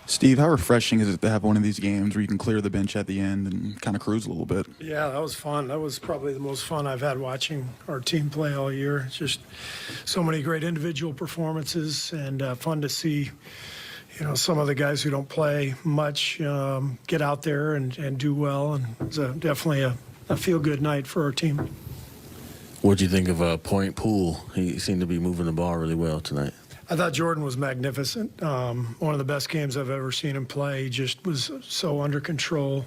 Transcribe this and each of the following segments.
Steve, how refreshing is it to have one of these games where you can clear the bench at the end and kind of cruise a little bit? Yeah, that was fun. That was probably the most fun I've had watching our team play all year. It's just so many great individual performances and fun to see, some of the guys who don't play much get out there and do well. And it's definitely a feel-good night for our team. What'd you think of Point Poole? He seemed to be moving the ball really well tonight. I thought Jordan was magnificent. One of the best games I've ever seen him play. He just was so under control.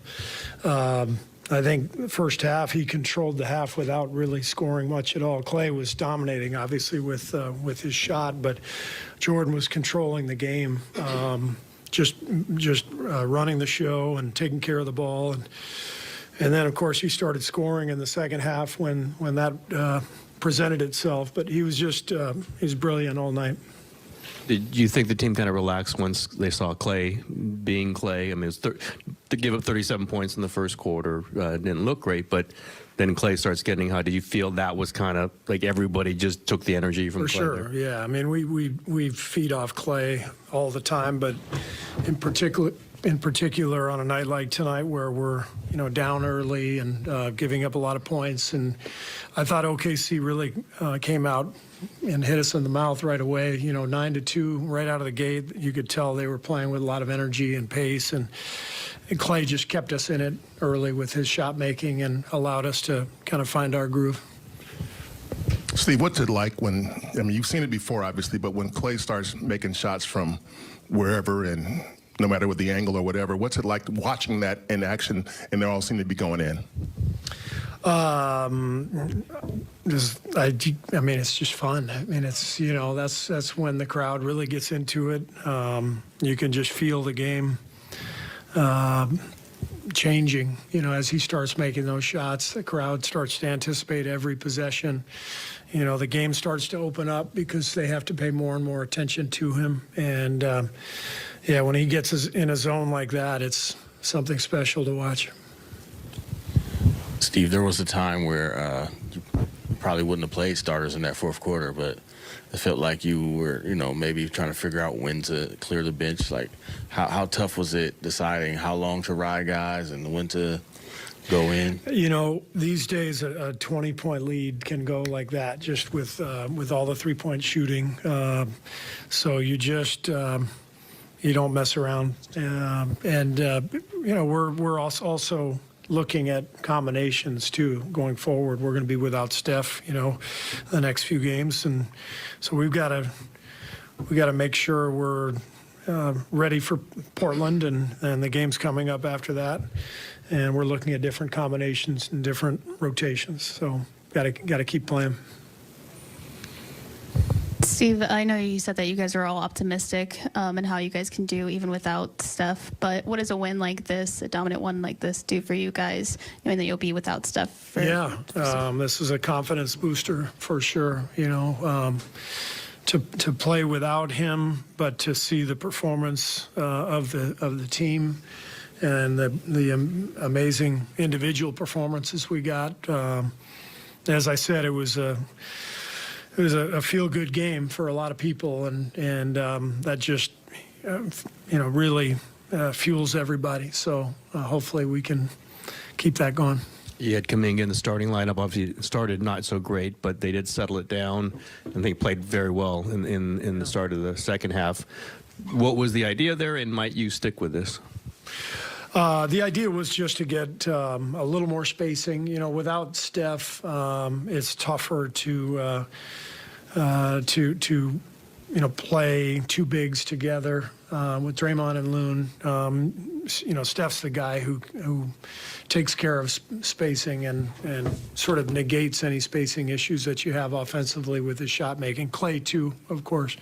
I think the first half he controlled the half without really scoring much at all. Clay was dominating, obviously, with his shot, but Jordan was controlling the game, just running the show and taking care of the ball. And then, of course, he started scoring in the second half when that presented itself. But he was he was brilliant all night. Did you think the team kind of relaxed once they saw Clay being Clay? I mean, to give up 37 points in the first quarter didn't look great, but then Clay starts getting hot. Did you feel that was kind of like everybody just took the energy from Clay? For sure, yeah. I mean, we feed off Clay all the time, but in particular on a night like tonight where we're down early and giving up a lot of points, and I thought OKC really came out and hit us in the mouth right away. 9-2 right out of the gate. You could tell they were playing with a lot of energy and pace, and Clay just kept us in it early with his shot making and allowed us to kind of find our groove. Steve, what's it like when, you've seen it before, obviously, but when Clay starts making shots from wherever and no matter what the angle or whatever, what's it like watching that in action and they all seem to be going in? It's just fun. It's, that's when the crowd really gets into it. You can just feel the game changing, as he starts making those shots. The crowd starts to anticipate every possession. The game starts to open up because they have to pay more and more attention to him. And, when he gets in a zone like that, it's something special to watch. Steve, there was a time where you probably wouldn't have played starters in that fourth quarter, but it felt like you were, maybe trying to figure out when to clear the bench. Like, how tough was it deciding how long to ride guys and when to go in? These days a 20-point lead can go like that just with all the three-point shooting. So you just you don't mess around. We're also looking at combinations too going forward. We're going to be without Steph, the next few games, and so we got to make sure we're ready for Portland and the games coming up after that. And we're looking at different combinations and different rotations. So got to keep playing. Steve, I know you said that you guys are all optimistic and how you guys can do even without Steph, but what does a win like this, a dominant one like this, do for you guys, knowing that you'll be without Steph? This is a confidence booster for sure, to play without him, but to see the performance of the team and the amazing individual performances we got. As I said, it was a feel-good game for a lot of people, and that just really fuels everybody. So hopefully we can keep that going. You had coming in the starting lineup. Obviously, started not so great, but they did settle it down, and they played very well in the start of the second half. What was the idea there, and might you stick with this? The idea was just to get a little more spacing. Without Steph, it's tougher to play two bigs together with Draymond and Loon. Steph's the guy who takes care of spacing and sort of negates any spacing issues that you have offensively with his shot making. Clay too, of course.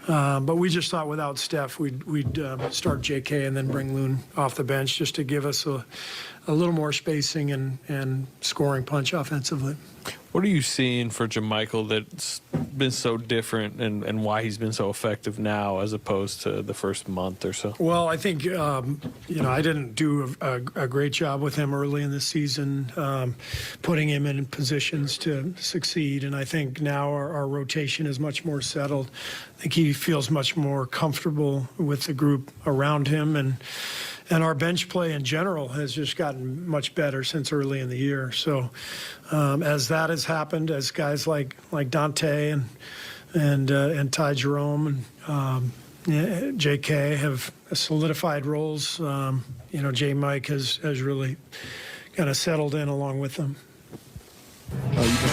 But we just thought without Steph, we'd start JK and then bring Loon off the bench just to give us a little more spacing and scoring punch offensively. What are you seeing for JaMychal that's been so different, and why he's been so effective now as opposed to the first month or so? Well, I think, I didn't do a great job with him early in the season, putting him in positions to succeed. And I think now our rotation is much more settled. I think he feels much more comfortable with the group around him. And our bench play in general has just gotten much better since early in the year. So as that has happened, as guys like Dante and Ty Jerome and J.K. have solidified roles, J. Mike has really kind of settled in along with them.